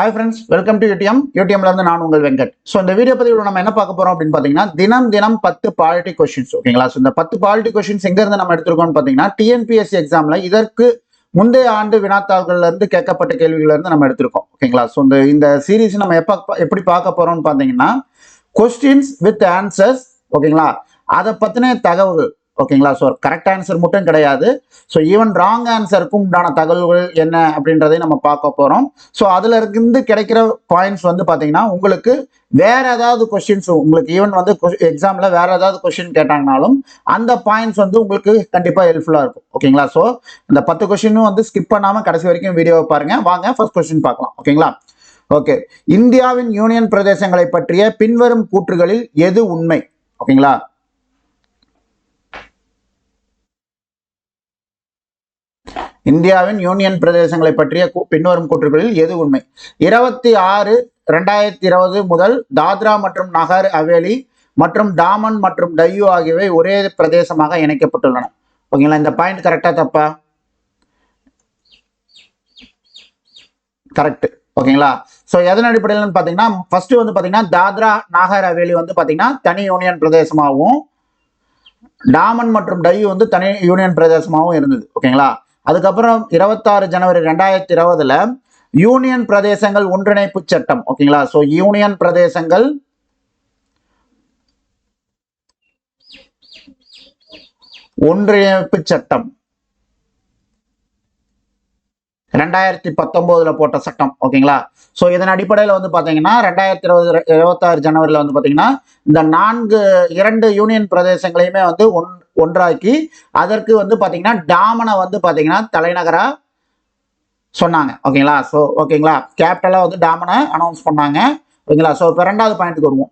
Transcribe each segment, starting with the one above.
Hi friends, welcome to யூடிஎம்ல இருந்து நான் உங்கள் வெங்கட். ஸோ இந்த வீடியோ பதிவில் நம்ம என்ன பார்க்க போறோம் அப்படின்னு பார்த்தீங்கன்னா, தினம் 10 பாலிட்டி கொஸ்டின்ஸ். ஓகேங்களா? ஸோ இந்த 10 பாலிட்டி கொஸ்டின்ஸ் எங்க இருந்து நம்ம எடுத்திருக்கோம்னு பார்த்தீங்கன்னா, டிஎன்பிஎஸ்சி எக்ஸாம்ல இதற்கு முந்தைய ஆண்டு வினாத்தாள்கள்ல இருந்து கேட்கப்பட்ட கேள்விகள்ல இருந்து நம்ம எடுத்திருக்கோம். ஓகேங்களா? ஸோ இந்த சீரீஸ் நம்ம எப்படி பார்க்க போறோம்னு பார்த்தீங்கன்னா, கொஸ்டின்ஸ் வித் ஆன்சர்ஸ். ஓகேங்களா? அதை பத்தின தகவல்கள். ஓகேங்களா? ஸோ கரெக்ட் ஆன்சர் மட்டும் கிடையாது, ஸோ ஈவன் ராங் ஆன்சருக்கும் உண்டான தகவல்கள் என்ன அப்படின்றதை நம்ம பார்க்க போகிறோம். ஸோ அதில் இருந்து கிடைக்கிற பாயிண்ட்ஸ் வந்து பார்த்தீங்கன்னா, உங்களுக்கு வேற ஏதாவது கொஸ்டின்ஸ், உங்களுக்கு ஈவன் வந்து எக்ஸாமில் வேற ஏதாவது கொஸ்டின் கேட்டாங்கனாலும் அந்த பாயிண்ட்ஸ் வந்து உங்களுக்கு கண்டிப்பாக ஹெல்ப்ஃபுல்லாக இருக்கும். ஓகேங்களா? ஸோ இந்த 10 கொஸ்டினும் வந்து ஸ்கிப் பண்ணாமல் கடைசி வரைக்கும் வீடியோவை பாருங்க. வாங்க ஃபர்ஸ்ட் கொஸ்டின் பார்க்கலாம். ஓகேங்களா? ஓகே, இந்தியாவின் யூனியன் பிரதேசங்களை பற்றிய பின்வரும் கூற்றுகளில் எது உண்மை? ஓகேங்களா? இந்தியாவின் யூனியன் பிரதேசங்களை பற்றிய பின்வரும் கூற்றுகளில் எது உண்மை? 26/2020 முதல் தாத்ரா மற்றும் நகர் ஹவேலி மற்றும் டாமன் மற்றும் டையூ ஆகியவை ஒரே பிரதேசமாக இணைக்கப்பட்டுள்ளன. ஓகேங்களா? இந்த பாயிண்ட் கரெக்டா தப்பா? கரெக்ட். ஓகேங்களா? ஸோ எதன் அடிப்படையில் பார்த்தீங்கன்னா, ஃபர்ஸ்ட் வந்து பார்த்தீங்கன்னா தாத்ரா நாகர் ஹவேலி வந்து பார்த்தீங்கன்னா தனி யூனியன் பிரதேசமாகவும், டாமன் மற்றும் டையூ வந்து தனி யூனியன் பிரதேசமாகவும் இருந்தது. ஓகேங்களா? அதுக்கப்புறம் 26 ஜனவரி 2020 யூனியன் பிரதேசங்கள் ஒன்றிணைப்பு சட்டம். ஓகேங்களா? ஸோ யூனியன் பிரதேசங்கள் ஒன்றிணைப்பு சட்டம் 2019 போட்ட சட்டம். ஓகேங்களா? ஸோ இதன் அடிப்படையில் வந்து பார்த்தீங்கன்னா 2026 ஜனவரியில் வந்து பார்த்தீங்கன்னா இந்த 2 யூனியன் பிரதேசங்களையுமே வந்து ஒன்றாக்கி அதற்கு வந்து பார்த்தீங்கன்னா டாமனை வந்து பார்த்தீங்கன்னா தலைநகரா சொன்னாங்க. ஓகேங்களா? ஸோ ஓகேங்களா, கேபிட்டலாக வந்து டாமனை அனௌன்ஸ் பண்ணாங்க. ஓகேங்களா? ஸோ இப்போ 2வது பாயிண்ட்டுக்கு வருவோம்.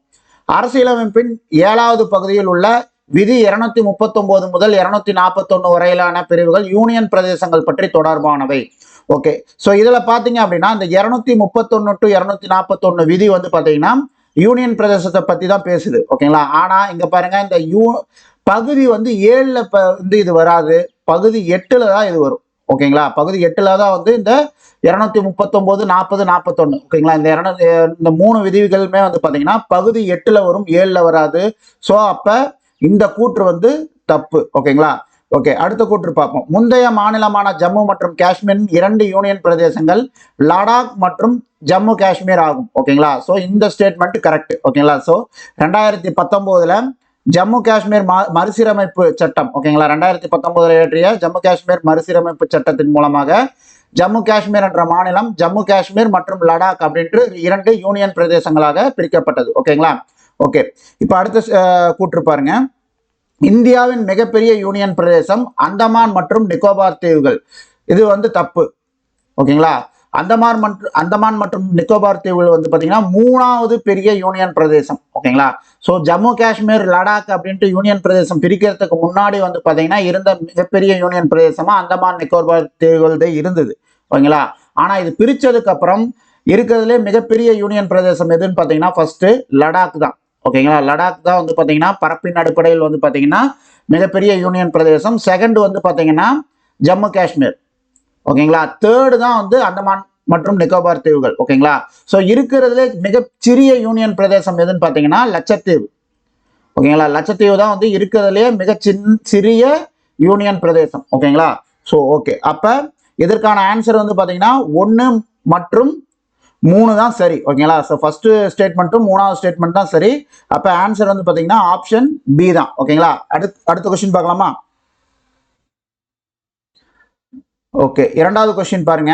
அரசியலமைப்பின் 7வது பகுதியில் உள்ள விதி 239 முதல் 241 வரையிலான பிரிவுகள் யூனியன் பிரதேசங்கள் பற்றி தொடர்பானவை. ஓகே, ஸோ இதில் பார்த்தீங்க அப்படின்னா இந்த 231 to 241 விதி வந்து பார்த்தீங்கன்னா யூனியன் பிரதேசத்தை பற்றி தான் பேசுது. ஓகேங்களா? ஆனால் இங்கே பாருங்க, இந்த பகுதி வந்து 7ல் வந்து இது வராது, பகுதி 8ல் தான் இது வரும். ஓகேங்களா? பகுதி 8ல் தான் வந்து இந்த 239, 40, 41. ஓகேங்களா? இந்த 3 விதிகளுமே வந்து பார்த்தீங்கன்னா பகுதி 8ல் வரும், 7ல் வராது. ஸோ அப்போ இந்த கூற்று வந்து தப்பு. ஓகேங்களா? ஓகே, அடுத்த கூற்று பார்ப்போம். முந்தைய மாநிலமான ஜம்மு மற்றும் காஷ்மீரின் 2 யூனியன் பிரதேசங்கள் லடாக் மற்றும் ஜம்மு காஷ்மீர் ஆகும். ஓகேங்களா? ஸோ இந்த ஸ்டேட்மெண்ட் கரெக்ட். ஓகேங்களா? ஸோ 2019 ஜம்மு காஷ்மீர் மறுசீரமைப்பு சட்டம். ஓகேங்களா? 2019 இயற்றிய ஜம்மு காஷ்மீர் மறுசீரமைப்பு சட்டத்தின் மூலமாக ஜம்மு காஷ்மீர் என்ற மாநிலம் ஜம்மு காஷ்மீர் மற்றும் லடாக் அப்படின்ட்டு 2 யூனியன் பிரதேசங்களாக பிரிக்கப்பட்டது. ஓகேங்களா? ஓகே, இப்போ அடுத்த கூற்று பாருங்க. இந்தியாவின் மிகப்பெரிய யூனியன் பிரதேசம் அந்தமான் மற்றும் நிக்கோபார் தீவுகள். இது வந்து தப்பு. ஓகேங்களா? அந்தமான் மற்றும் நிக்கோபார் தீவுகள் வந்து பார்த்தீங்கன்னா 3வது பெரிய யூனியன் பிரதேசம். ஓகேங்களா? ஸோ ஜம்மு காஷ்மீர் லடாக் அப்படின்ட்டு யூனியன் பிரதேசம் பிரிக்கிறதுக்கு முன்னாடி வந்து பார்த்தீங்கன்னா இருந்த மிகப்பெரிய யூனியன் பிரதேசமா அந்தமான் நிக்கோபார் தீவுகள் தான் இருந்தது. ஓகேங்களா? ஆனால் இது பிரிச்சதுக்கு அப்புறம் இருக்கிறதுலே மிகப்பெரிய யூனியன் பிரதேசம் எதுன்னு பார்த்தீங்கன்னா ஃபர்ஸ்ட் லடாக் தான். ஓகேங்களா? லடாக் தான் வந்து பார்த்தீங்கன்னா பரப்பின் அடிப்படையில் வந்து பார்த்தீங்கன்னா மிகப்பெரிய யூனியன் பிரதேசம். செகண்ட் வந்து பார்த்தீங்கன்னா ஜம்மு காஷ்மீர். ஓகேங்களா? தேர்டு தான் வந்து அந்தமான் மற்றும் நிக்கோபார் தீவுகள். ஓகேங்களா? ஸோ இருக்கிறதுல மிகச்சிறிய யூனியன் பிரதேசம் எதுன்னு பார்த்தீங்கன்னா லட்சத்தீவு. ஓகேங்களா? லட்சத்தீவு தான் வந்து இருக்கிறதுலே சிறிய யூனியன் பிரதேசம். ஓகேங்களா? ஸோ ஓகே, அப்போ இதற்கான ஆன்சர் வந்து பார்த்தீங்கன்னா 1 மற்றும் 3 தான் சரி. ஓகேங்களா? ஸோ ஃபர்ஸ்ட் ஸ்டேட்மெண்ட்டும் 3வது ஸ்டேட்மெண்ட் தான் சரி. அப்போ ஆன்சர் வந்து பார்த்தீங்கன்னா ஆப்ஷன் பி தான். ஓகேங்களா? அடுத்த கொஸ்டின் பார்க்கலாமா? ஓகே, 2வது கொஸ்டின் பாருங்க.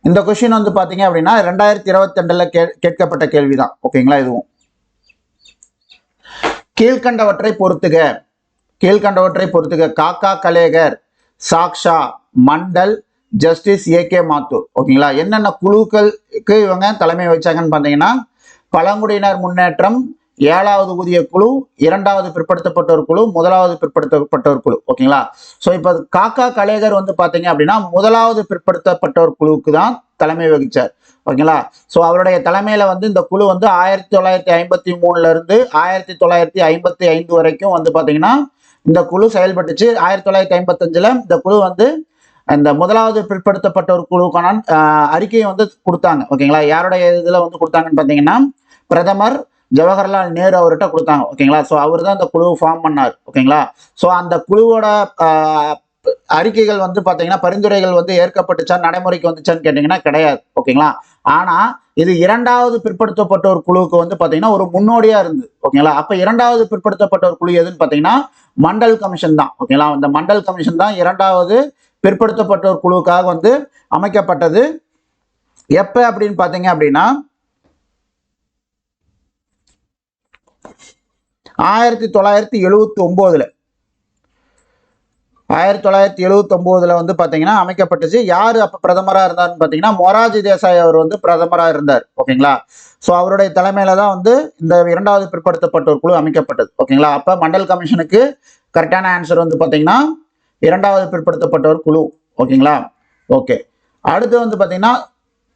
இந்த கொஸ்டின் வந்து பாத்தீங்க அப்படின்னா 2022 கேட்கப்பட்ட கேள்விதான். ஓகேங்களா? இதுவும் கீழ்கண்டவற்றை பொறுத்துக. காக்கா கலேகர், சாக்ஷா, மண்டல், ஜஸ்டிஸ் ஏகே மாத்தூர். ஓகேங்களா? என்னென்ன குழுக்களுக்கு இவங்க தலைமை வச்சாங்கன்னு பார்த்தீங்கன்னா, பழங்குடியினர் முன்னேற்றம், 7வது ஊதிய குழு, 2வது பிற்படுத்தப்பட்டோர் குழு, 1வது பிற்படுத்தப்பட்டோர் குழு. ஓகேங்களா? ஸோ இப்போ காக்கா கலேகர் வந்து பார்த்தீங்க அப்படின்னா 1வது பிற்படுத்தப்பட்டோர் குழுவுக்கு தான் தலைமை வகிச்சார். ஓகேங்களா? ஸோ அவருடைய தலைமையில வந்து இந்த குழு வந்து 1953 இருந்து 1955 வரைக்கும் வந்து பார்த்தீங்கன்னா இந்த குழு செயல்பட்டுச்சு. 1955 இந்த குழு வந்து இந்த முதலாவது பிற்படுத்தப்பட்ட ஒரு குழுக்கான அறிக்கையை வந்து கொடுத்தாங்க. ஓகேங்களா, யாருடைய இதுல வந்து கொடுத்தாங்கன்னு பாத்தீங்கன்னா பிரதமர் ஜவஹர்லால் நேரு அவர்கிட்ட கொடுத்தாங்க. ஓகேங்களா, ஸோ அவர் தான் அந்த குழு ஃபார்ம் பண்ணார். ஓகேங்களா, ஸோ அந்த குழுவோட அறிக்கைகள் வந்து பாத்தீங்கன்னா பரிந்துரைகள் வந்து ஏற்கப்பட்டுச்சா, நடைமுறைக்கு வந்துச்சான்னு கேட்டீங்கன்னா கிடையாது. ஓகேங்களா, ஆனா இது இரண்டாவது பிற்படுத்தப்பட்ட ஒரு குழுவுக்கு வந்து பாத்தீங்கன்னா ஒரு முன்னோடியா இருந்து. ஓகேங்களா, அப்ப இரண்டாவது பிற்படுத்தப்பட்ட ஒரு குழு எதுன்னு பாத்தீங்கன்னா மண்டல் கமிஷன் தான். ஓகேங்களா, இந்த மண்டல் கமிஷன் தான் இரண்டாவது பிற்படுத்தப்பட்ட ஒரு குழுவுக்காக வந்து அமைக்கப்பட்டது. எப்ப அப்படின்னு பாத்தீங்க அப்படின்னா 1979 1979 வந்து பாத்தீங்கன்னா அமைக்கப்பட்டுச்சு. யாரு அப்ப பிரதமரா இருந்தாருன்னு பாத்தீங்கன்னா மொராஜி தேசாய் அவர் வந்து பிரதமரா இருந்தார். ஓகேங்களா, ஸோ அவருடைய தலைமையில தான் வந்து இந்த இரண்டாவது பிற்படுத்தப்பட்ட ஒரு குழு அமைக்கப்பட்டது. ஓகேங்களா, அப்ப மண்டல் கமிஷனுக்கு கரெக்டான ஆன்சர் வந்து பாத்தீங்கன்னா இரண்டாவது பிற்படுத்தப்பட்ட ஒரு குழு. ஓகேங்களா, ஓகே. அடுத்து வந்து பாத்தீங்கன்னா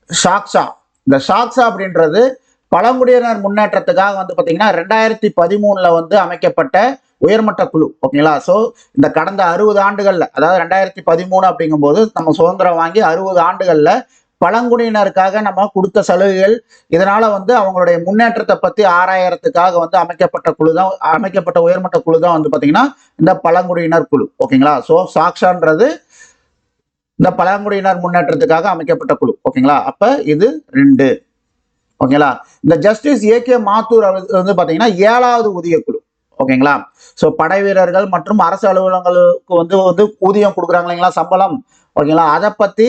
ஷாக்ஷா. இந்த ஷாக்ஷா அப்படின்றது பழங்குடியினர் முன்னேற்றத்துக்காக வந்து பாத்தீங்கன்னா 2013 வந்து அமைக்கப்பட்ட உயர்மட்ட குழு. ஓகேங்களா, ஸோ இந்த கடந்த 60 ஆண்டுகள்ல, அதாவது 2013 அப்படிங்கும் போது நம்ம சுதந்திரம் வாங்கி 60 ஆண்டுகள்ல பழங்குடியினருக்காக நம்ம கொடுத்த சலுகைகள், இதனால வந்து அவங்களுடைய முன்னேற்றத்தை பத்தி ஆராயறதுக்காக வந்து அமைக்கப்பட்ட உயர்மட்ட குழு தான் வந்து பாத்தீங்கன்னா இந்த பழங்குடியினர் குழு. ஓகேங்களா, ஸோ சாக்ஷான்றது இந்த பழங்குடியினர் முன்னேற்றத்துக்காக அமைக்கப்பட்ட குழு. ஓகேங்களா, அப்ப இது 2. ஓகேங்களா, இந்த ஜஸ்டிஸ் ஏகே மாத்தூர் வந்து பாத்தீங்கன்னா 7வது ஊதிய குழு. ஓகேங்களா, ஸோ படை வீரர்கள் மற்றும் அரசு அலுவலகங்களுக்கு வந்து ஊதியம் கொடுக்குறாங்க இல்லைங்களா, சம்பளம். ஓகேங்களா, அதை பத்தி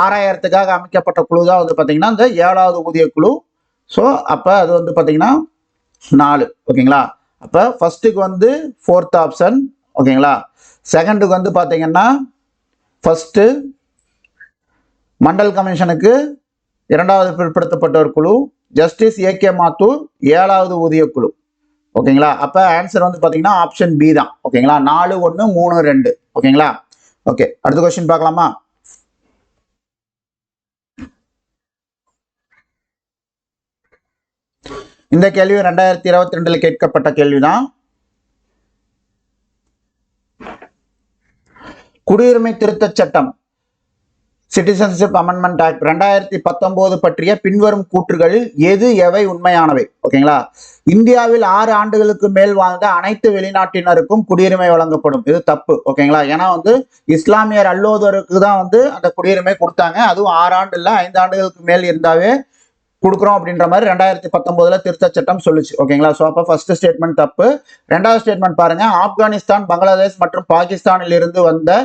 ஆராயறதுக்காக அமைக்கப்பட்ட குழு தான் வந்து பாத்தீங்கன்னா இந்த 7வது ஊதிய குழு. ஸோ அப்ப அது வந்து பாத்தீங்கன்னா 4. ஓகேங்களா, அப்ப ஃபர்ஸ்ட்டுக்கு வந்து 4th ஆப்ஷன். ஓகேங்களா, செகண்டுக்கு வந்து பாத்தீங்கன்னா ஃபர்ஸ்ட் மண்டல் கமிஷனுக்கு இரண்டாவது பிற்படுத்தப்பட்ட ஒரு குழு, ஜஸ்டிஸ் ஏகே மாத்தூர் 7வது ஊதிய குழு. ஓகேங்களா, அப்ப ஆன்சர் வந்து பாத்தீங்கன்னா ஆப்ஷன் பி தான். ஓகேங்களா, 4 1 3 2. ஓகேங்களா, ஓகே. அடுத்த கொஸ்டின் பார்க்கலாமா? இந்த கேள்வி 2022 கேட்கப்பட்ட கேள்விதான். குடியுரிமை திருத்த சட்டம் சிட்டிசன்ஷிப் அமெண்ட்மெண்ட் ஆக்ட் 2019 பற்றிய பின்வரும் கூற்றுகளில் எவை உண்மையானவை? ஓகேங்களா, இந்தியாவில் 6 ஆண்டுகளுக்கு மேல் வாழ்ந்த அனைத்து வெளிநாட்டினருக்கும் குடியுரிமை வழங்கப்படும். இது தப்பு. ஓகேங்களா, ஏன்னா வந்து இஸ்லாமியர் அல்லாதோருக்கு தான் வந்து அந்த குடியுரிமை கொடுத்தாங்க. அதுவும் 6 ஆண்டு இல்ல 5 ஆண்டுகளுக்கு மேல் இருந்தாவே கொடுக்குறோம் அப்படின்ற மாதிரி 2019 திருத்த சட்டம் சொல்லுச்சு. ஓகேங்களா, ஸோ அப்போ ஃபர்ஸ்ட் ஸ்டேட்மெண்ட் தப்பு. 2வது ஸ்டேட்மெண்ட் பாருங்க, ஆப்கானிஸ்தான், பங்களாதேஷ் மற்றும் பாகிஸ்தானில் இருந்து வந்து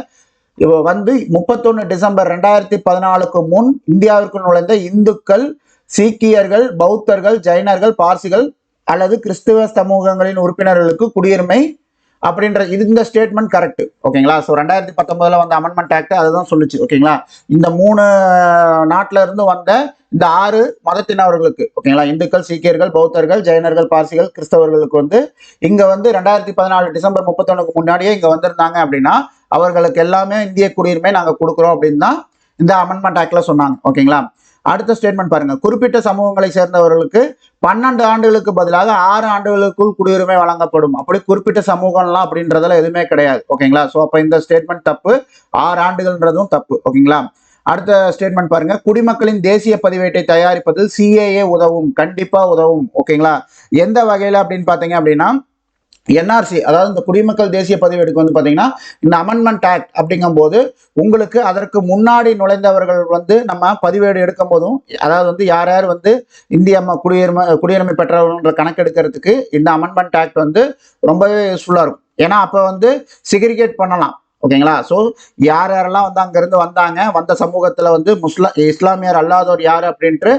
31 டிசம்பர் 2014 முன் இந்தியாவிற்கு நுழைந்த இந்துக்கள், சீக்கியர்கள், பௌத்தர்கள், ஜைனர்கள், பார்சிகள் அல்லது கிறிஸ்துவ சமூகங்களின் உறுப்பினர்களுக்கு குடியுரிமை அப்படின்ற இந்த ஸ்டேட்மெண்ட் கரெக்ட். ஓகேங்களா, ஸோ 2019 வந்த அமெண்ட்மெண்ட் ஆக்ட் அதுதான் சொல்லுச்சு. ஓகேங்களா, இந்த 3 நாட்டில இருந்து வந்த இந்த 6 மதத்தினவர்களுக்கு, ஓகேங்களா, இந்துக்கள், சீக்கியர்கள், பௌத்தர்கள், ஜைனர்கள், பார்சிகள், கிறிஸ்தவர்களுக்கு வந்து இங்க வந்து 2014 டிசம்பர் 31 முன்னாடியே இங்க வந்திருந்தாங்க அப்படின்னா அவர்களுக்கு எல்லாமே இந்திய குடியுரிமை நாங்க கொடுக்குறோம் அப்படின்னு தான் இந்த அமெண்ட்மெண்ட் ஆக்ட்ல சொன்னாங்க. ஓகேங்களா, அடுத்த ஸ்டேட்மெண்ட் பாருங்க, குறிப்பிட்ட சமூகங்களை சேர்ந்தவர்களுக்கு 12 ஆண்டுகளுக்கு பதிலாக 6 ஆண்டுகளுக்குள் குடியுரிமை வழங்கப்படும். அப்படி குறிப்பிட்ட சமூகம்லாம் அப்படின்றதுல எதுவுமே கிடையாது. ஓகேங்களா, ஸோ அப்போ இந்த ஸ்டேட்மெண்ட் தப்பு. 6 ஆண்டுகள்ன்றதும் தப்பு. ஓகேங்களா, அடுத்த ஸ்டேட்மெண்ட் பாருங்க, குடிமக்களின் தேசிய பதிவேட்டை தயாரிப்பதில் சிஏஏ உதவும். கண்டிப்பா உதவும். ஓகேங்களா, எந்த வகையில அப்படின்னு பாத்தீங்க அப்படின்னா என்ஆர்சி, அதாவது இந்த குடிமக்கள் தேசிய பதிவேடுக்கு வந்து பாத்தீங்கன்னா இந்த அமெண்ட்மெண்ட் ஆக்ட் அப்படிங்கும் போது உங்களுக்கு அதற்கு முன்னாடி நுழைந்தவர்கள் வந்து நம்ம பதிவேடு எடுக்கும் போதும், அதாவது வந்து யார் யார் வந்து இந்திய குடியுரிமை பெற்றவர்கள் கணக்கெடுக்கிறதுக்கு இந்த அமெண்ட்மெண்ட் ஆக்ட் வந்து ரொம்பவே யூஸ்ஃபுல்லா இருக்கும். ஏன்னா அப்ப வந்து சிகிரிகேட் பண்ணலாம். ஓகேங்களா, ஸோ யார் யாரெல்லாம் வந்து அங்கிருந்து வந்த சமூகத்துல வந்து இஸ்லாமியர் அல்லாதோர் யார் அப்படின்ட்டு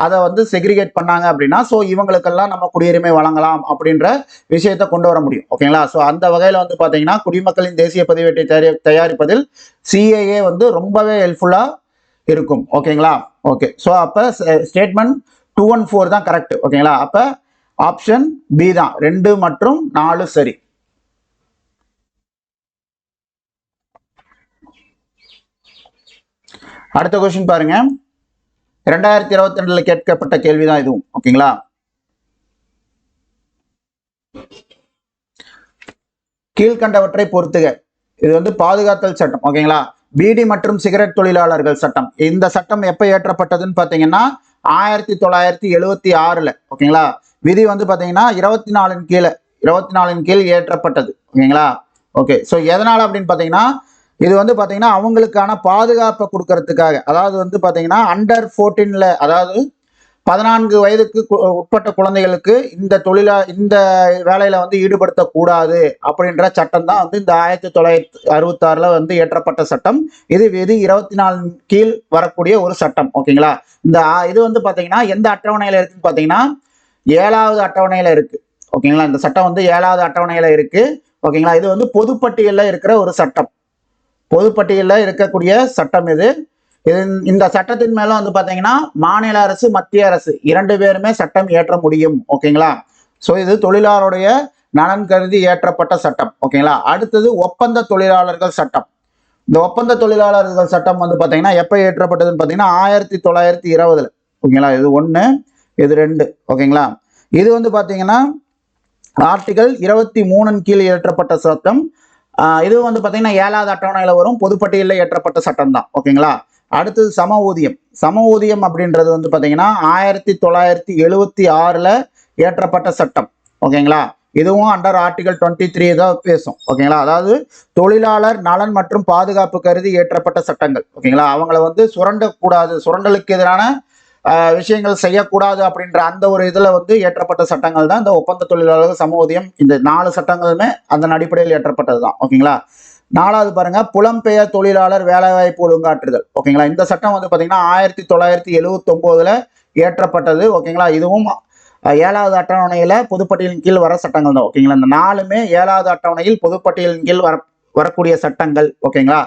அதை வந்து செக்ரிகேட் பண்ணாங்க அப்படின்னா ஸோ இவங்களுக்கெல்லாம் நம்ம குடியுரிமை வழங்கலாம் அப்படின்ற விஷயத்தை கொண்டு வர முடியும். ஓகேங்களா, ஸோ அந்த வகையில வந்து பாத்தீங்கன்னா குடிமக்களின் தேசிய பதிவேட்டை தயாரிப்பதில் சிஏஏ வந்து ரொம்பவே ஹெல்ப்ஃபுல்லா இருக்கும். ஓகேங்களா, ஓகே. ஸோ அப்ப ஸ்டேட்மெண்ட் 2 and 4 தான் கரெக்ட். ஓகேங்களா, அப்ப ஆப்ஷன் பி தான் 2 மற்றும் 4 சரி. அடுத்த கொஸ்டின் பாருங்க, 2022 கேட்கப்பட்ட கேள்விதான் இதுவும். ஓகேங்களா, கீழ்கண்டவற்றை பொறுத்துக. இது வந்து பாதுகாத்தல் சட்டம். ஓகேங்களா, பீடி மற்றும் சிகரெட் தொழிலாளர்கள் சட்டம். இந்த சட்டம் எப்ப ஏற்றப்பட்டதுன்னு பாத்தீங்கன்னா 1976 ஓகேங்களா. விதி வந்து பாத்தீங்கன்னா 24 கீழ் ஏற்றப்பட்டது ஓகேங்களா. ஓகே, ஸோ எதனால அப்படின்னு பாத்தீங்கன்னா இது வந்து பாத்தீங்கன்னா அவங்களுக்கான பாதுகாப்பை கொடுக்கறதுக்காக, அதாவது வந்து பாத்தீங்கன்னா அண்டர் 14 அதாவது 14 வயதுக்கு உட்பட்ட குழந்தைகளுக்கு இந்த வேலையில வந்து ஈடுபடுத்தக்கூடாது அப்படின்ற சட்டம் தான் வந்து இந்த 1966 வந்து ஏற்றப்பட்ட சட்டம். இது விதி 24 கீழ் வரக்கூடிய ஒரு சட்டம் ஓகேங்களா. இது வந்து பாத்தீங்கன்னா எந்த அட்டவணையில இருக்குன்னு பாத்தீங்கன்னா 7வது அட்டவணையில இருக்கு ஓகேங்களா. இந்த சட்டம் வந்து 7வது அட்டவணையில இருக்கு ஓகேங்களா. இது வந்து பொதுப்பட்டியல்ல இருக்கிற ஒரு சட்டம், பொதுப்பட்டியல்ல இருக்கக்கூடிய சட்டம் இது. இந்த சட்டத்தின் மேல வந்து பாத்தீங்கன்னா மாநில அரசு மத்திய அரசு 2 பேருமே சட்டம் ஏற்ற முடியும் ஓகேங்களா. சோ இது தொழிலாளருடைய நலன் கருதி ஏற்றப்பட்ட சட்டம் ஓகேங்களா. அடுத்தது ஒப்பந்த தொழிலாளர்கள் சட்டம். இந்த ஒப்பந்த தொழிலாளர்கள் சட்டம் வந்து பாத்தீங்கன்னா எப்ப ஏற்றப்பட்டதுன்னு பாத்தீங்கன்னா 1920 ஓகேங்களா. இது 1, இது 2 ஓகேங்களா. இது வந்து பாத்தீங்கன்னா ஆர்டிகல் 23 கீழ் ஏற்றப்பட்ட சட்டம். இது வந்து பாத்தீங்கன்னா 7வது அட்டவணையில வரும், பொதுப்பட்டியலில் ஏற்றப்பட்ட சட்டம் தான் ஓகேங்களா. அடுத்தது சம ஊதியம். சம ஊதியம் அப்படின்றது வந்து பாத்தீங்கன்னா 1976 ஏற்றப்பட்ட சட்டம் ஓகேங்களா. இதுவும் அண்டர் ஆர்டிகல் 23 தான் பேசும் ஓகேங்களா. அதாவது தொழிலாளர் நலன் மற்றும் பாதுகாப்பு கருதி ஏற்றப்பட்ட சட்டங்கள் ஓகேங்களா. அவங்கள வந்து சுரண்டக்கூடாது, சுரண்டலுக்கு எதிரான விஷயங்கள் செய்யக்கூடாது அப்படின்ற அந்த ஒரு இதுல வந்து ஏற்றப்பட்ட சட்டங்கள் தான் இந்த ஒப்பந்த தொழிலாளர்கள் சம ஊதியம். இந்த 4 சட்டங்களுமே அதன் அடிப்படையில் ஏற்றப்பட்டது தான் ஓகேங்களா. 4வது பாருங்க, புலம்பெயர் தொழிலாளர் வேலைவாய்ப்பு ஒழுங்காற்றுதல் ஓகேங்களா. இந்த சட்டம் வந்து பாத்தீங்கன்னா 1979 ஏற்றப்பட்டது ஓகேங்களா. இதுவும் 7வது அட்டவணையில பொதுப்பட்டியலின் கீழ் வர சட்டங்கள் தான் ஓகேங்களா. இந்த 4மே 7வது அட்டவணையில் பொதுப்பட்டியலின் கீழ் வரக்கூடிய சட்டங்கள் ஓகேங்களா.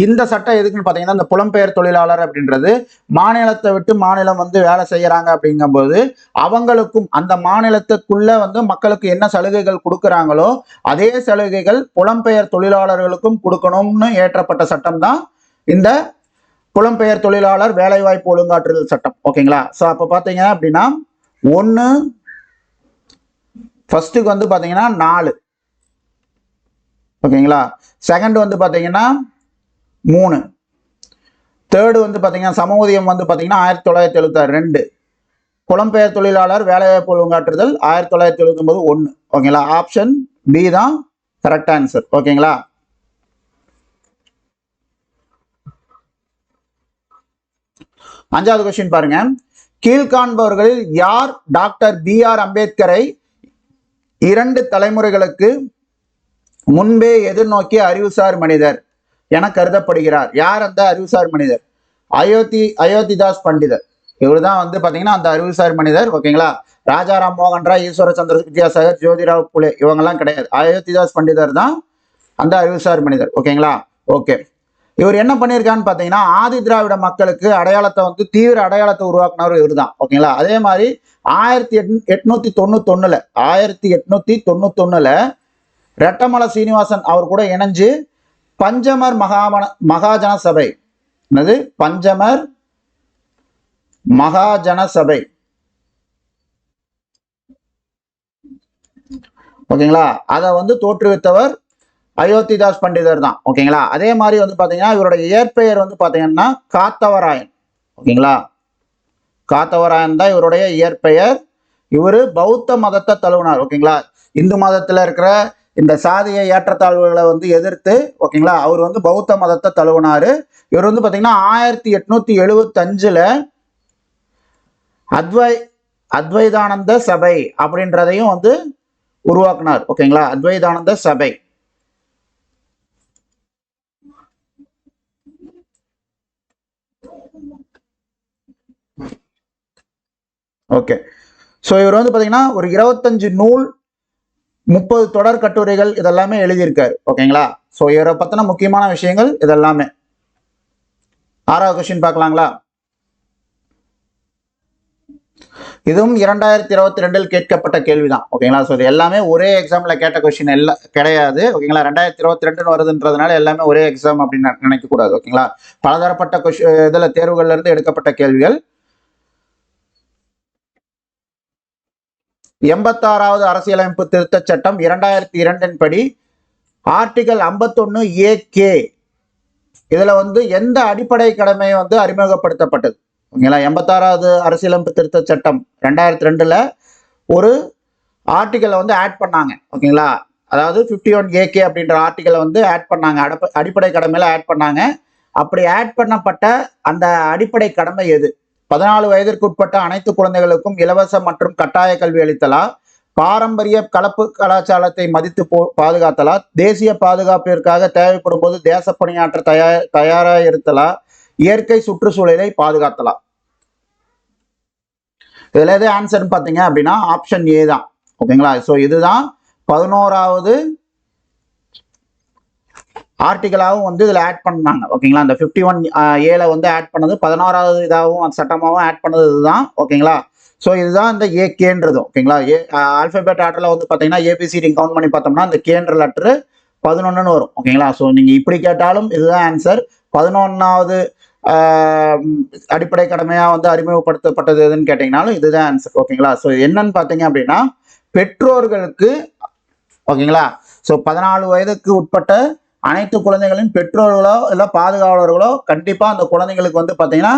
இந்த சட்டம் எதுக்குன்னு பாத்தீங்கன்னா இந்த புலம்பெயர் தொழிலாளர் அப்படின்றது மாநிலத்தை விட்டு மாநிலம் வந்து வேலை செய்யறாங்க அப்படிங்கும்போது அவங்களுக்கும் அந்த மாநிலத்துக்குள்ள வந்து மக்களுக்கு என்ன சலுகைகள் கொடுக்குறாங்களோ அதே சலுகைகள் புலம்பெயர் தொழிலாளர்களுக்கும் கொடுக்கணும்னு ஏற்றப்பட்ட சட்டம் தான் இந்த புலம்பெயர் தொழிலாளர் வேலைவாய்ப்பு ஒழுங்காற்றுதல் சட்டம் ஓகேங்களா. ஸோ அப்போ பார்த்தீங்க அப்படின்னா 1 ஃபர்ஸ்ட்டுக்கு வந்து பார்த்தீங்கன்னா 4 ஓகேங்களா. செகண்ட் வந்து பார்த்தீங்கன்னா 3, தேர்டு வந்து பார்த்தீங்கன்னா சம ஊதியம் வந்து பார்த்தீங்கன்னா 1976 2, புலம்பெயர் தொழிலாளர் வேலைவாய்ப்பு ஒழுங்காற்றுதல் 1979 1 ஓகேங்களா. ஆப்ஷன் பி தான் கரெக்ட் ஆன்சர் ஓகேங்களா. அஞ்சாவது கொஸ்டின் பாருங்க, கீழ்காண்பவர்களில் யார் டாக்டர் BR அம்பேத்கரை 2 தலைமுறைகளுக்கு முன்பே எதிர்நோக்கிய அறிவுசார் மனிதர் என கருதப்படுகிறார்? யார் அந்த அறிவுசார் மனிதர்? அயோத்திதாஸ் பண்டிதர். இவர் தான் வந்து பாத்தீங்கன்னா அந்த அறிவுசார் மனிதர் ஓகேங்களா. ராஜாராம் மோகன் ராய், ஈஸ்வர சந்திர வித்யாசாகர், ஜோதிராவ் புலே இவங்கெல்லாம் கிடையாது. அயோத்திதாஸ் பண்டிதர் தான் அந்த அறிவுசார் மனிதர் ஓகேங்களா. ஓகே, இவர் என்ன பண்ணியிருக்கான்னு பாத்தீங்கன்னா ஆதி திராவிட மக்களுக்கு அடையாளத்தை வந்து தீவிர அடையாளத்தை உருவாக்குனவர் இவர் தான் ஓகேங்களா. அதே மாதிரி 1891 ரெட்டமலை சீனிவாசன் அவர் கூட இணைஞ்சு பஞ்சமர் மகாஜன சபை, என்னது பஞ்சமர் மகாஜன சபை ஓகேங்களா, அதை வந்து தோற்றுவித்தவர் அயோத்திதாஸ் பண்டிதர் தான் ஓகேங்களா. அதே மாதிரி வந்து பாத்தீங்கன்னா இவருடைய இயற்பெயர் வந்து பாத்தீங்கன்னா காத்தவராயன் ஓகேங்களா. காத்தவராயன் தான் இவருடைய இயற்பெயர். இவரு பௌத்த மதத்தை தழுவினார் ஓகேங்களா. இந்து மதத்துல இருக்கிற இந்த சாதிய ஏற்றத்தாழ்வுகளை வந்து எதிர்த்து ஓகேங்களா அவர் வந்து பௌத்த மதத்தை தழுவினாரு. இவர் வந்து பாத்தீங்கன்னா 1875 அத்வைதானந்த சபை அப்படின்றதையும் வந்து உருவாக்குனார் ஓகேங்களா. அத்வைதானந்த சபை. ஓகே, ஸோ இவர் வந்து பாத்தீங்கன்னா ஒரு 25 நூல் 30 தொடர் கட்டுரைகள் இதெல்லாமே எழுதியிருக்காரு ஓகேங்களா. ஸோ இவரை பத்தின முக்கியமான விஷயங்கள் இதெல்லாமே. 6வது கொஸ்டின் பார்க்கலாங்களா. இதுவும் 2022 கேட்கப்பட்ட கேள்விதான் ஓகேங்களா. ஸோ இது எல்லாமே ஒரே எக்ஸாம்ல கேட்ட கொஸ்டின் எல்லாம் கிடையாது ஓகேங்களா. 2022 வருதுன்றதுனால எல்லாமே ஒரே எக்ஸாம் அப்படின்னு நினைக்க கூடாது ஓகேங்களா. பலதரப்பட்ட இதுல தேர்வுகள்ல இருந்து எடுக்கப்பட்ட கேள்விகள். 86வது அரசியலமைப்பு திருத்த சட்டம் 2002 படி ஆர்டிகல் 51 AK இதுல வந்து எந்த அடிப்படை கடமை வந்து அறிமுகப்படுத்தப்பட்டது? ஓகேங்களா, 86வது அரசியலமைப்பு திருத்த சட்டம் 2002ல ஒரு ஆர்டிக்கலை வந்து ஆட் பண்ணாங்க. ஓகேங்களா, அதாவது 51AK அப்படின்ற ஆர்டிக்கலை வந்து ஆட் பண்ணாங்க, அடிப்படை கடமையில ஆட் பண்ணாங்க. அப்படி ஆட் பண்ணப்பட்ட அந்த அடிப்படை கடமை எது? 14 வயதிற்கு உட்பட்ட அனைத்து குழந்தைகளுக்கும் இலவச மற்றும் கட்டாய கல்வி அளித்தலா, பாரம்பரிய கலப்பு கலாச்சாரத்தை மதித்து பாதுகாத்தலா, தேசிய பாதுகாப்பிற்காக தேவைப்படும் போது தேச பணியாற்ற தயாராக இருத்தலா, இயற்கை சுற்றுச்சூழலை பாதுகாத்தலா? இதுல எது ஆன்சர்னு பாத்தீங்க அப்படின்னா ஆப்ஷன் ஏ தான். ஓகேங்களா, ஸோ இதுதான் 11வது ஆர்டிகலாகவும் வந்து இதில் ஆட் பண்ணாங்க. ஓகேங்களா, இந்த 51A வந்து ஆட் பண்ணது 11வது இதாகவும் சட்டமாகவும் ஆட் பண்ணது இதுதான். ஓகேங்களா, ஸோ இதுதான் இந்த ஏகேன்றது. ஓகேங்களா, ஆல்பபெட் ஆர்டரில் வந்து பார்த்தீங்கன்னா ஏபிசிடி கவுண்ட் பண்ணி பார்த்தோம்னா இந்த கேன்ற லெட்டரு 11ன்னு வரும். ஓகேங்களா, ஸோ நீங்கள் இப்படி கேட்டாலும் இதுதான் ஆன்சர். 11வது அடிப்படை கடமையாக வந்து அறிமுகப்படுத்தப்பட்டது எதுன்னு கேட்டிங்கனாலும் இதுதான் ஆன்சர். ஓகேங்களா, ஸோ என்னன்னு பார்த்தீங்க அப்படின்னா பெற்றோர்களுக்கு, ஓகேங்களா, ஸோ 14 வயதுக்கு உட்பட்ட அனைத்து குழந்தைகளின் பெற்றோர்களோ இல்லை பாதுகாவலர்களோ கண்டிப்பாக அந்த குழந்தைங்களுக்கு வந்து பார்த்தீங்கன்னா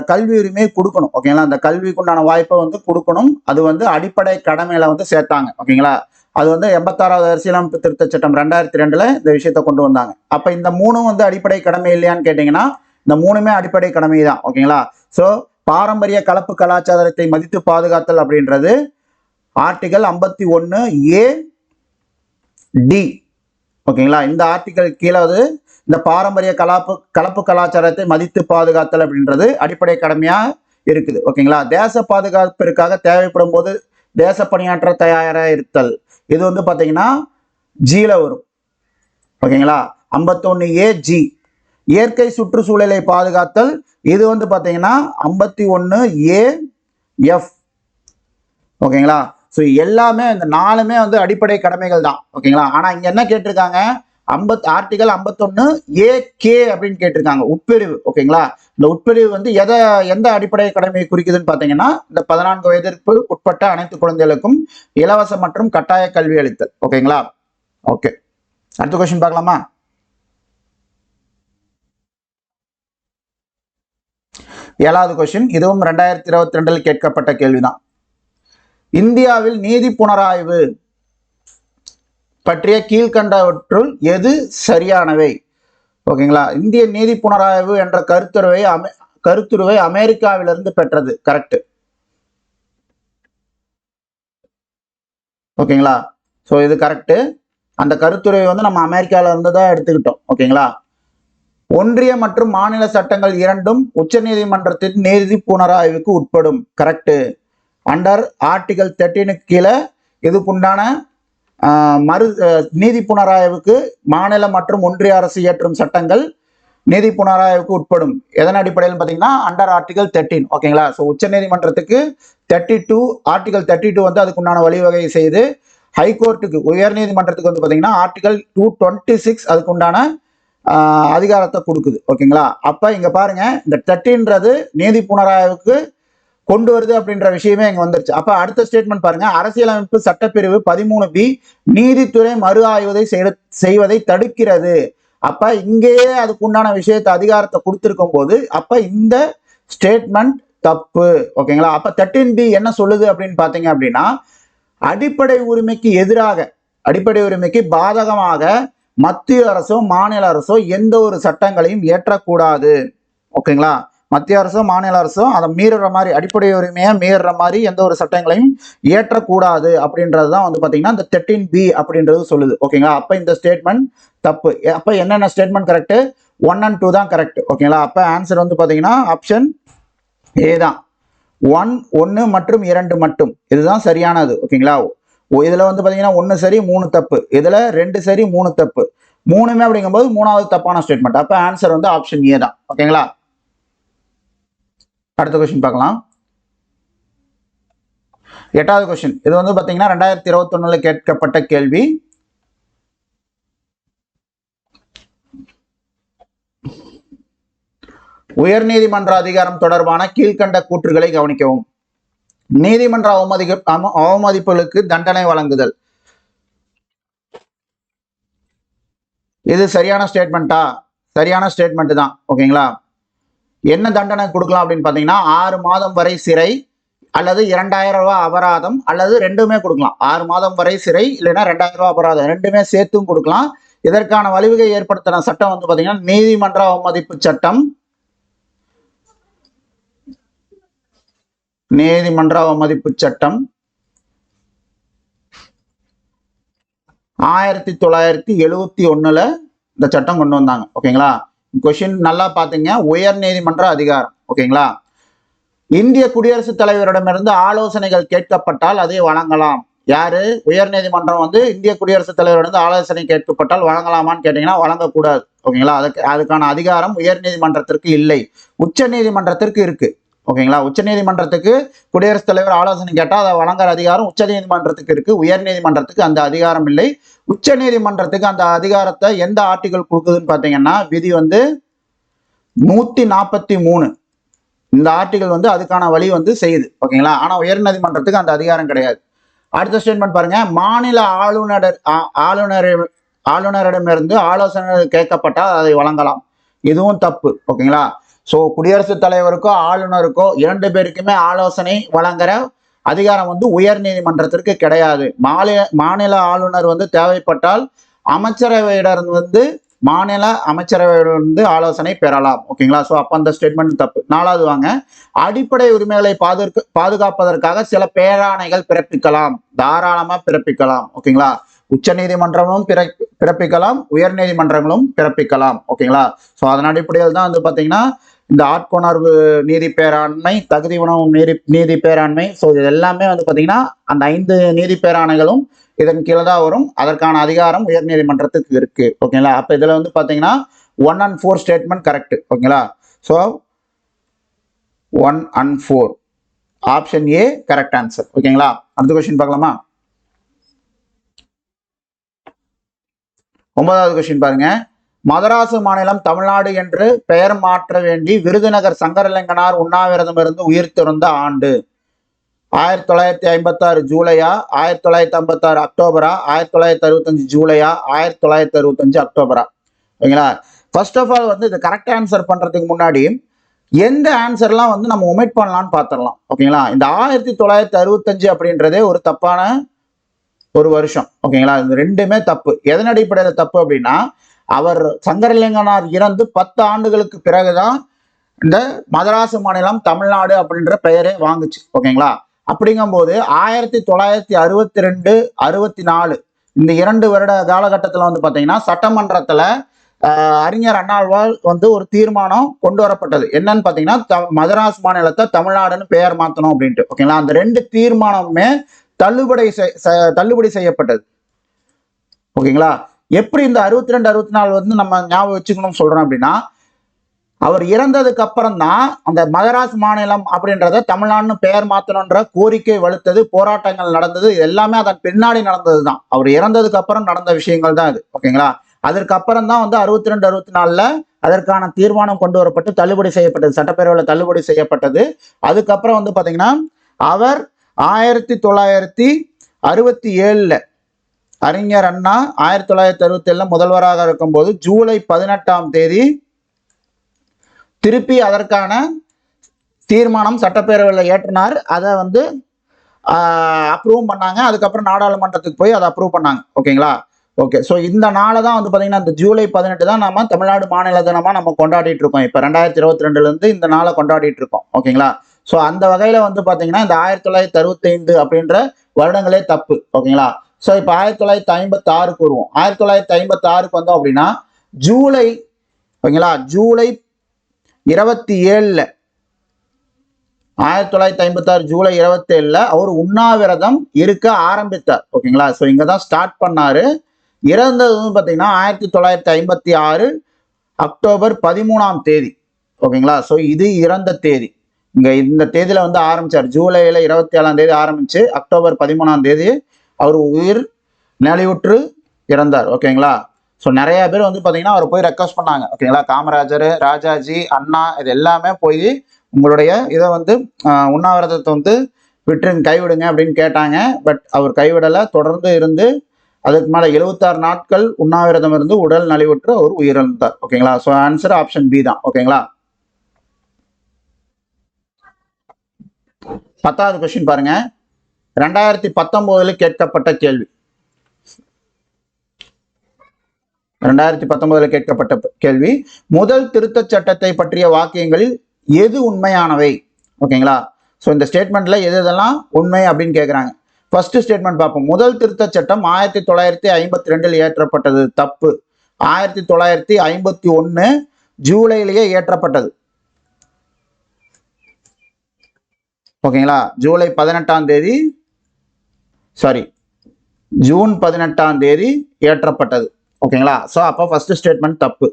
கல்வி உரிமையை கொடுக்கணும். ஓகேங்களா, அந்த கல்விக்கு உண்டான வாய்ப்பை வந்து கொடுக்கணும். அது வந்து அடிப்படை கடமையில வந்து சேர்த்தாங்க. ஓகேங்களா, அது வந்து 86வது அரசியலமைப்பு திருத்த சட்டம் 2002ல இந்த விஷயத்தை கொண்டு வந்தாங்க. அப்ப இந்த மூணும் வந்து அடிப்படை கடமை இல்லையான்னு கேட்டீங்கன்னா இந்த மூணுமே அடிப்படை கடமை தான். ஓகேங்களா, ஸோ பாரம்பரிய கலப்பு கலாச்சாரத்தை மதித்து பாதுகாத்தல் அப்படின்றது ஆர்டிகல் 51A டி. ஓகேங்களா, இந்த ஆர்டிகல் கீழே வந்து இந்த பாரம்பரிய கலப்பு கலாச்சாரத்தை மதித்து பாதுகாத்தல் அப்படின்றது அடிப்படை கடமையா இருக்குது. ஓகேங்களா, தேச பாதுகாப்பிற்காக தேவைப்படும் போது தேச பணியாற்ற தயாராக இருத்தல், இது வந்து பாத்தீங்கன்னா ஜில வரும். ஓகேங்களா, 51AG. இயற்கை சுற்றுச்சூழலை பாதுகாத்தல், இது வந்து பாத்தீங்கன்னா 51AF. ஓகேங்களா, ஸோ எல்லாமே இந்த 4மே வந்து அடிப்படை கடமைகள் தான். ஓகேங்களா, ஆனா இங்க என்ன கேட்டிருக்காங்க, ஆர்டிகல் 51AK அப்படின்னு கேட்டிருக்காங்க, உட்பிரிவு. ஓகேங்களா, இந்த உட்பிரிவு வந்து எந்த அடிப்படை கடமையை குறிக்குதுன்னு பாத்தீங்கன்னா இந்த 14 வயதிற்கு உட்பட்ட அனைத்து குழந்தைகளுக்கும் இலவச மற்றும் கட்டாய கல்வி அளித்தல். ஓகேங்களா, ஓகே, அடுத்த கொஸ்டின் பார்க்கலாமா? ஏழாவது கொஸ்டின், இதுவும் 2022 கேட்கப்பட்ட கேள்விதான். இந்தியாவில் நீதி புனராய்வு பற்றிய கீழ்கண்டவற்றுள் எது சரியானவை? ஓகேங்களா, இந்திய நீதி புனராய்வு என்ற கருத்துருவை அமெரிக்காவிலிருந்து பெற்றது. கரெக்ட். ஓகேங்களா, ஸோ இது கரெக்ட். அந்த கருத்துருவை வந்து நம்ம அமெரிக்காவில இருந்து தான் எடுத்துக்கிட்டோம். ஓகேங்களா, ஒன்றிய மற்றும் மாநில சட்டங்கள் இரண்டும் உச்ச நீதிமன்றத்தின் நீதி புனராய்வுக்கு உட்படும். கரெக்ட். அண்டர் ஆர்டிகல் 13 கீழே இதுக்குண்டான நீதி புனராய்வுக்கு மாநில மற்றும் ஒன்றிய அரசு இயற்றும் சட்டங்கள் நீதி புனராய்வுக்கு உட்படும். எதன் அடிப்படையில் பார்த்தீங்கன்னா அண்டர் ஆர்டிகல் 13. ஓகேங்களா, ஸோ உச்ச நீதிமன்றத்துக்கு 32 ஆர்டிகல் 32 வந்து அதுக்குண்டான வழிவகை செய்து ஹைகோர்ட்டுக்கு உயர் நீதிமன்றத்துக்கு வந்து பார்த்தீங்கன்னா ஆர்டிகல் 226 அதுக்குண்டான அதிகாரத்தை கொடுக்குது. ஓகேங்களா, அப்ப இங்க பாருங்க இந்த 13ன்றது நீதி புனராய்வுக்கு கொண்டு வருது அப்படின்ற விஷயமே இங்க வந்துருச்சு. அப்ப அடுத்த ஸ்டேட்மெண்ட் பாருங்க, அரசியலமைப்பு சட்டப்பிரிவு 13B நீதித்துறை மறு ஆய்வதை செய்வதை தடுக்கிறது. அப்ப இங்கேயே அதுக்கு உண்டான விஷயத்தை அதிகாரத்தை கொடுத்திருக்கும் போது அப்ப இந்த ஸ்டேட்மெண்ட் தப்பு. ஓகேங்களா, அப்ப 13B என்ன சொல்லுது அப்படின்னு பாத்தீங்க அப்படின்னா அடிப்படை உரிமைக்கு எதிராக, அடிப்படை உரிமைக்கு பாதகமாக மத்திய அரசோ மாநில அரசோ எந்த ஒரு சட்டங்களையும் இயற்றக்கூடாது. ஓகேங்களா, மத்திய அரசோ மாநில அரசோ அதை மீறுற மாதிரி, அடிப்படை உரிமையை மீறுற மாதிரி எந்த ஒரு சட்டங்களையும் இயற்றக்கூடாது அப்படின்றது தான் வந்து பார்த்தீங்கன்னா இந்த 13B அப்படின்றது சொல்லுது. ஓகேங்களா, அப்போ இந்த ஸ்டேட்மெண்ட் தப்பு. அப்போ என்னென்ன ஸ்டேட்மெண்ட் கரெக்ட்? 1 and 2 தான் கரெக்ட். ஓகேங்களா, அப்போ ஆன்சர் வந்து பார்த்தீங்கன்னா ஆப்ஷன் ஏ தான். 1 மற்றும் 2 மட்டும், இதுதான் சரியானது. ஓகேங்களா, இதுல வந்து பார்த்தீங்கன்னா 1 சரி 3 தப்பு, இதுல 2 சரி 3 தப்பு, 3மே அப்படிங்கும்போது 3வது தப்பான ஸ்டேட்மெண்ட். அப்போ ஆன்சர் வந்து ஆப்ஷன் ஏ தான். ஓகேங்களா, அடுத்த கொஸ்டின் பார்க்கலாம். 8வது கொஸ்டின், இது வந்து பாத்தீங்கன்னா 2021 கேட்கப்பட்ட கேள்வி. உயர் நீதிமன்ற அதிகாரம் தொடர்பான கீழ்கண்ட கூற்றுகளை கவனிக்கவும். நீதிமன்ற அவமதிப்புகளுக்கு தண்டனை வழங்குதல், இது சரியான ஸ்டேட்மெண்டா? சரியான ஸ்டேட்மெண்ட் தான். ஓகேங்களா? என்ன தண்டனை கொடுக்கலாம் அப்படின்னு பார்த்தீங்கன்னா 6 மாதம் வரை சிறை அல்லது 2000 ரூபாய் அபராதம் அல்லது ரெண்டுமே கொடுக்கலாம். 6 மாதம் வரை சிறை இல்லைன்னா 2000 ரூபாய் அபராதம் ரெண்டுமே சேர்த்தும் கொடுக்கலாம். இதற்கான வழிவகை ஏற்படுத்தின சட்டம் வந்து பார்த்தீங்கன்னா நீதிமன்ற அவமதிப்பு சட்டம். நீதிமன்ற அவமதிப்பு சட்டம் 1971 இந்த சட்டம் கொண்டு வந்தாங்க. ஓகேங்களா? கொஸ்டின் நல்லா பாத்தீங்க. உயர் நீதிமன்ற அதிகாரம். ஓகேங்களா? இந்திய குடியரசுத் தலைவரிடமிருந்து ஆலோசனைகள் கேட்கப்பட்டால் அதை வழங்கலாம். யாரு? உயர் நீதிமன்றம் வந்து இந்திய குடியரசுத் தலைவரிடம் ஆலோசனை கேட்கப்பட்டால் வழங்கலாமான்னு கேட்டீங்கன்னா வழங்கக்கூடாது. ஓகேங்களா? அதுக்கான அதிகாரம் உயர் நீதிமன்றத்திற்கு இல்லை, உச்ச நீதிமன்றத்திற்கு இருக்கு. ஓகேங்களா? உச்ச நீதிமன்றத்துக்கு குடியரசுத் தலைவர் ஆலோசனை கேட்டால் அதை வழங்குற அதிகாரம் உச்ச நீதிமன்றத்துக்கு இருக்கு. உயர் நீதிமன்றத்துக்கு அந்த அதிகாரம் இல்லை. உச்ச நீதிமன்றத்துக்கு அந்த அதிகாரத்தை எந்த ஆர்டிகல் கொடுக்குதுன்னு பாத்தீங்கன்னா விதி வந்து 143 இந்த ஆர்டிகல் வந்து அதுக்கான வழி வந்து செய்யுது. ஓகேங்களா? ஆனா உயர் நீதிமன்றத்துக்கு அந்த அதிகாரம் கிடையாது. அடுத்த ஸ்டேட்மெண்ட் பாருங்க. மாநில ஆளுநரிடமிருந்து ஆலோசனை கேட்கப்பட்டால் அதை வழங்கலாம். இதுவும் தப்பு. ஓகேங்களா? ஸோ குடியரசுத் தலைவருக்கோ ஆளுநருக்கோ 2 பேருக்குமே ஆலோசனை வழங்குற அதிகாரம் வந்து உயர் நீதிமன்றத்திற்கு கிடையாது. மாநில ஆளுநர் வந்து தேவைப்பட்டால் அமைச்சரவையிடம் வந்து மாநில அமைச்சரவையிலிருந்து ஆலோசனை பெறலாம். ஓகேங்களா? ஸோ அப்போ அந்த ஸ்டேட்மெண்ட் தப்பு. 4வது வாங்க. அடிப்படை உரிமைகளை பாதுகாப்பதற்காக சில பேராணைகள் பிறப்பிக்கலாம். தாராளமா பிறப்பிக்கலாம். ஓகேங்களா? உச்ச நீதிமன்றமும் பிறப்பிக்கலாம், உயர் நீதிமன்றங்களும் பிறப்பிக்கலாம். ஓகேங்களா? ஸோ அதன் அடிப்படையில் தான் வந்து பார்த்தீங்கன்னா இந்த ஆட்கொணர்வு நீதி பேராண்மை, தகுதி உணவு நீதி பேராண்மை, ஸோ இது எல்லாமே வந்து பார்த்தீங்கன்னா அந்த 5 நீதி பேராணைகளும் இதன் கீழே தான் வரும். அதற்கான அதிகாரம் உயர் நீதிமன்றத்துக்கு இருக்கு. ஓகேங்களா? அப்போ இதில் வந்து பார்த்தீங்கன்னா 1 and 4 ஸ்டேட்மெண்ட் கரெக்ட். ஓகேங்களா? So 1 and 4 option A correct answer. ஓகேங்களா? அடுத்த கொஸ்டின் பார்க்கலாமா? 9வது கொஸ்டின் பாருங்க. மதராசு மாநிலம் தமிழ்நாடு என்று பெயர் மாற்ற வேண்டி விருதுநகர் சங்கரலிங்கனார் உண்ணாவிரதம் இருந்து உயிர் துறந்த ஆண்டு 1956 ஜூலையா, 1956 அக்டோபரா, 1965 ஜூலையா, 1965 அக்டோபரா? ஓகேங்களா? ஃபர்ஸ்ட் ஆஃப் ஆல் வந்து இது கரெக்ட் ஆன்சர் பண்றதுக்கு முன்னாடி எந்த ஆன்சர்லாம் வந்து நம்ம ஒமிட் பண்ணலாம்னு பார்த்துடலாம். ஓகேங்களா? இந்த 1965 அப்படின்றதே ஒரு தப்பான ஒரு வருஷம். ஓகேங்களா? இது ரெண்டுமே தப்பு. எதன் அடிப்படையில் தப்பு அப்படின்னா அவர் சங்கரலிங்கனார் இறந்து 10 ஆண்டுகளுக்கு பிறகுதான் இந்த மதராசு மாநிலம் தமிழ்நாடு அப்படின்ற பெயரே வாங்குச்சு. ஓகேங்களா? அப்படிங்கும்போது 1962, 64 இந்த 2 வருட காலகட்டத்தில் வந்து பார்த்தீங்கன்னா சட்டமன்றத்தில் அறிஞர் அண்ணாவால் வந்து ஒரு தீர்மானம் கொண்டு வரப்பட்டது. என்னன்னு பார்த்தீங்கன்னா மதராஸ் மாநிலத்தை தமிழ்நாடுன்னு பெயர் மாற்றணும் அப்படின்ட்டு. ஓகேங்களா? அந்த 2 தீர்மானமுமே தள்ளுபடி செய்யப்பட்டது. ஓகேங்களா? எப்படி இந்த 62, 64 வந்து நம்ம ஞாபகம் வச்சுக்கணும்னு சொல்றோம் அப்படின்னா அவர் இறந்ததுக்கு அப்புறம் தான் அந்த மதராஸ் மாநிலம் அப்படின்றத தமிழ்நாடுன்னு பெயர் மாற்றணுன்ற கோரிக்கை வலுத்தது, போராட்டங்கள் நடந்தது, எல்லாமே அதன் பின்னாடி நடந்தது தான். அவர் இறந்ததுக்கு அப்புறம் நடந்த விஷயங்கள் தான் இது. ஓகேங்களா? அதற்கு அப்புறம் தான் வந்து 62, 64 அதற்கான தீர்மானம் கொண்டு வரப்பட்டு தள்ளுபடி செய்யப்பட்டது, சட்டப்பேரவையில் தள்ளுபடி செய்யப்பட்டது. அதுக்கப்புறம் வந்து பாத்தீங்கன்னா அவர் 1967 அறிஞர் அண்ணா 1967 முதல்வராக இருக்கும்போது ஜூலை 18 திருப்பி அதற்கான தீர்மானம் சட்டப்பேரவையில் ஏற்றினார். அதை வந்து அப்ரூவ் பண்ணாங்க. அதுக்கப்புறம் நாடாளுமன்றத்துக்கு போய் அதை அப்ரூவ் பண்ணாங்க. ஓகேங்களா? ஓகே. ஸோ இந்த நாளை தான் வந்து பார்த்தீங்கன்னா இந்த ஜூலை 18 தான் நம்ம தமிழ்நாடு மாநில தினமாக நம்ம கொண்டாடிட்டு இருக்கோம். இப்போ 2022 இந்த நாளை கொண்டாடிட்டு இருக்கோம். ஓகேங்களா? ஸோ அந்த வகையில் வந்து பார்த்தீங்கன்னா இந்த 1965 அப்படின்ற வருடங்களே தப்பு. ஓகேங்களா? ஸோ இப்போ 1956 வருவோம். 1956 வந்தோம் அப்படின்னா ஜூலை, ஓகேங்களா, ஜூலை 27 1956 ஜூலை 27 அவர் உண்ணாவிரதம் இருக்க ஆரம்பித்தார். ஓகேங்களா? ஸோ இங்கே தான் ஸ்டார்ட் பண்ணாரு. இறந்தது வந்து பார்த்தீங்கன்னா 1956 அக்டோபர் 13 ஓகேங்களா? ஸோ இது இறந்த தேதி. இங்கே இந்த தேதியில் வந்து ஆரம்பிச்சார். ஜூலையில் 27 ஆரம்பிச்சு அக்டோபர் 13 அவர் உயிர் நலிவுற்று இறந்தார். ஓகேங்களா? ஸோ நிறைய பேர் வந்து பார்த்தீங்கன்னா அவர் போய் ரெக்வஸ்ட் பண்ணாங்க. ஓகேங்களா? காமராஜர், ராஜாஜி, அண்ணா இது எல்லாமே போய் உங்களுடைய இதை வந்து உண்ணாவிரதத்தை வந்து கைவிடுங்க அப்படின்னு கேட்டாங்க. பட் அவர் கைவிடலை, தொடர்ந்து இருந்து அதுக்கு மேல 76 நாட்கள் உண்ணாவிரதம் இருந்து உடல் நலிவுற்று அவர் உயிரிழந்தார். ஓகேங்களா? ஸோ ஆன்சர் ஆப்ஷன் பி தான். ஓகேங்களா? 10வது கொஸ்டின் பாருங்க. 2019 கேட்கப்பட்ட கேள்வி. 2019 கேட்கப்பட்ட கேள்வி, முதல் திருத்தச் சட்டத்தை பற்றிய வாக்கியங்களில் எது உண்மையானவை? ஓகேங்களா? ஸோ இந்த ஸ்டேட்மெண்ட்ல எது எதெல்லாம் உண்மை அப்படின்னு கேட்குறாங்க. ஃபர்ஸ்ட் ஸ்டேட்மெண்ட் பார்ப்போம். முதல் திருத்தச் சட்டம் 1952 இயற்றப்பட்டது. தப்பு. 1951 ஜூலையிலேயே இயற்றப்பட்டது. ஓகேங்களா? ஜூன் 18ஆம் தேதி இயற்றப்பட்டது. ஓகேங்களா? ஸோ அப்போ ஃபர்ஸ்ட் ஸ்டேட்மெண்ட் தப்பு.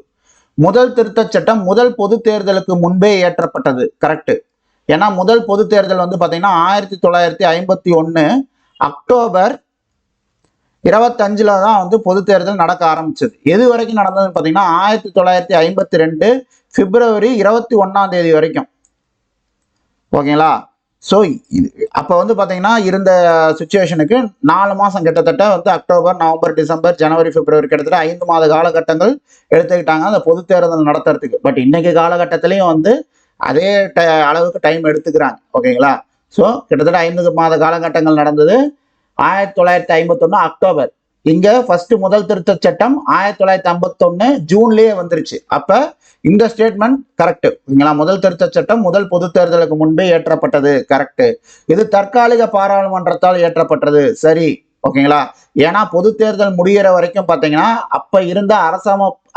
முதல் திருத்தச் சட்டம் முதல் பொது தேர்தலுக்கு முன்பே இயற்றப்பட்டது. கரெக்ட். ஏன்னா முதல் பொது தேர்தல் வந்து பார்த்தீங்கன்னா 1951 அக்டோபர் 25 தான் வந்து பொது தேர்தல் நடக்க ஆரம்பிச்சது. எது வரைக்கும் நடந்ததுன்னு பார்த்தீங்கன்னா 1952 பிப்ரவரி 21ஆம் தேதி வரைக்கும். ஓகேங்களா? ஸோ அப்போ வந்து பார்த்தீங்கன்னா இருந்த சுச்சுவேஷனுக்கு 4 மாதம் கிட்டத்தட்ட வந்து அக்டோபர், நவம்பர், டிசம்பர், ஜனவரி, பிப்ரவரி கிட்டத்தட்ட 5 மாத காலகட்டங்கள் எடுத்துக்கிட்டாங்க அந்த பொது தேர்தல் நடத்துறதுக்கு. பட் இன்னைக்கு காலகட்டத்திலையும் வந்து அதே அளவுக்கு டைம் எடுத்துக்கிறாங்க. ஓகேங்களா? ஸோ கிட்டத்தட்ட 5 மாத காலகட்டங்கள் நடந்தது. 1951 அக்டோபர். இங்க ஃபர்ஸ்ட் முதல் திருத்த சட்டம் 1951 ஜூன்லயே வந்துருச்சு. அப்ப இந்த ஸ்டேட்மெண்ட் கரெக்ட். ஓகேங்களா? முதல் திருத்த சட்டம் முதல் பொது தேர்தலுக்கு முன்பே இயற்றப்பட்டது. கரெக்ட். இது தற்காலிக பாராளுமன்றத்தால் இயற்றப்பட்டது. சரி. ஓகேங்களா? ஏன்னா பொது தேர்தல் முடிகிற வரைக்கும் பார்த்தீங்கன்னா அப்ப இருந்த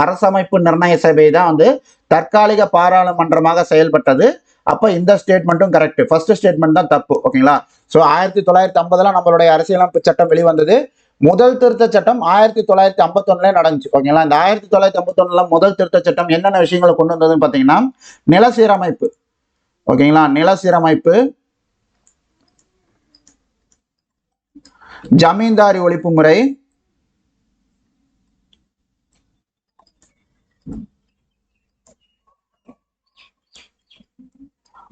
அரசமைப்பு நிர்ணய சபை தான் வந்து தற்காலிக பாராளுமன்றமாக செயல்பட்டது. அப்ப இந்த ஸ்டேட்மெண்ட்டும் கரெக்ட். ஃபர்ஸ்ட் ஸ்டேட்மெண்ட் தான் தப்பு. ஓகேங்களா? ஸோ 1950 நம்மளுடைய அரசியலமைப்பு சட்டம் வெளிவந்தது. முதல் திருத்த சட்டம் 1951 நடந்துச்சு. ஓகேங்களா? இந்த 1951 முதல் திருத்த சட்டம் என்னென்ன விஷயங்களை கொண்டு வந்ததுன்னு பார்த்தீங்கன்னா நில சீரமைப்பு. ஓகேங்களா? நில சீரமைப்பு, ஜமீன்தாரி ஒழிப்பு முறை,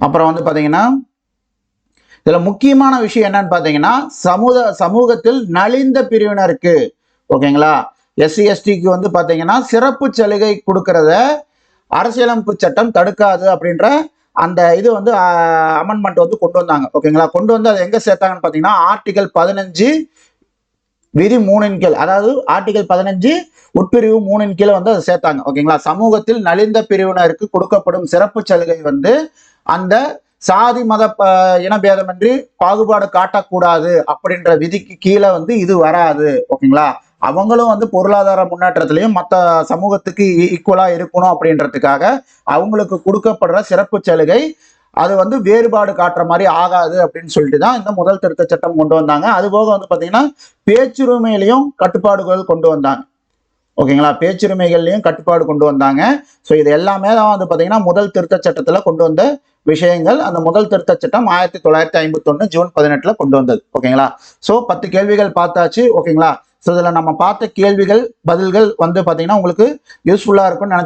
அப்புறம் வந்து பாத்தீங்கன்னா இதுல முக்கியமான விஷயம் என்னன்னு பாத்தீங்கன்னா சமூகத்தில் நலிந்த பிரிவினருக்கு, ஓகேங்களா, எஸ்சி எஸ்டிக்கு வந்து பாத்தீங்கன்னா சிறப்பு சலுகை கொடுக்கறத அரசியலமைப்பு சட்டம் தடுக்காது அப்படின்ற அந்த இது வந்து அமெண்ட்மெண்ட் வந்து கொண்டு வந்தாங்க. ஓகேங்களா? கொண்டு வந்து அதை எங்க சேர்த்தாங்கன்னு பாத்தீங்கன்னா ஆர்டிகல் 15 விதி 3 கீழ், அதாவது ஆர்டிகல் 15 உட்பிரிவு 3 கீழே வந்து அதை சேர்த்தாங்க. ஓகேங்களா? சமூகத்தில் நலிந்த பிரிவினருக்கு கொடுக்கப்படும் சிறப்பு சலுகை வந்து அந்த சாதி மத இனபேதமின்றி பாகுபாடு காட்டக்கூடாது அப்படின்ற விதிக்கு கீழே வந்து இது வராது. ஓகேங்களா? அவங்களும் வந்து பொருளாதார முன்னேற்றத்திலையும் மற்ற சமூகத்துக்கு ஈக்குவலா இருக்கணும் அப்படின்றதுக்காக அவங்களுக்கு கொடுக்கப்படுற சிறப்பு சலுகை அது வந்து வேறுபாடு காட்டுற மாதிரி ஆகாது அப்படின்னு சொல்லிட்டு தான் இந்த முதல் திருத்த சட்டம் கொண்டு வந்தாங்க. அது போக வந்து பாத்தீங்கன்னா பேச்சுரிமையிலையும் கட்டுப்பாடுகள் கொண்டு வந்தாங்க. ஓகேங்களா? பேச்சுரிமைகள்லையும் கட்டுப்பாடு கொண்டு வந்தாங்க. ஸோ இது எல்லாமே தான் வந்து பாத்தீங்கன்னா முதல் திருத்த சட்டத்துல கொண்டு வந்த விஷயங்கள். அந்த முதல் திருத்த சட்டம் 1951 ஜூன் 18 கொண்டு வந்தது. ஓகேங்களா? ஸோ 10 கேள்விகள் பார்த்தாச்சு. ஓகேங்களா? ஸோ இதில் நம்ம பார்த்த கேள்விகள் பதில்கள் வந்து பார்த்தீங்கன்னா உங்களுக்கு யூஸ்ஃபுல்லாக இருக்கும்னு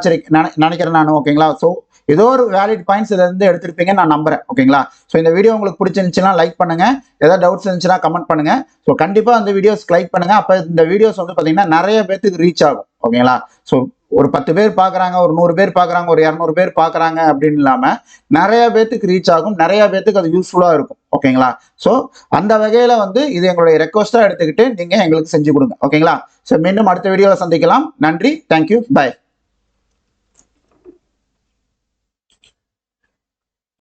நினைக்கிறேன் நான். ஓகேங்களா? ஸோ ஏதோ ஒரு வேலிட் பாயிண்ட்ஸ் இதில் இருந்து எடுத்திருப்பீங்கன்னு நான் நம்புறேன். ஓகேங்களா? ஸோ இந்த வீடியோ உங்களுக்கு பிடிச்சிருந்துச்சுன்னா லைக் பண்ணுங்க, ஏதாவது டவுட்ஸ் இருந்துச்சுன்னா கமெண்ட் பண்ணுங்க. ஸோ கண்டிப்பாக அந்த வீடியோஸ்க்கு லைக் பண்ணுங்க. அப்போ இந்த வீடியோஸ் வந்து பார்த்தீங்கன்னா நிறைய பேருக்கு ரீச் ஆகும். ஓகேங்களா? ஸோ ஒரு 10 பேர் பார்க்குறாங்க, ஒரு 100 பேர் பார்க்குறாங்க, ஒரு 200 பேர் பார்க்குறாங்க அப்படின்னு இல்லாமல் நிறைய பேத்துக்கு ரீச் ஆகும், நிறைய பேத்துக்கு அது யூஸ்ஃபுல்லாக இருக்கும். ஓகேங்களா? ஸோ அந்த வகையில் வந்து இது எங்களுடைய ரெக்வஸ்ட்டாக எடுத்துக்கிட்டு நீங்கள் எங்களுக்கு செஞ்சு கொடுங்க. ஓகேங்களா? ஸோ மீண்டும் அடுத்த வீடியோவில் சந்திக்கலாம். நன்றி. தேங்க்யூ. பை.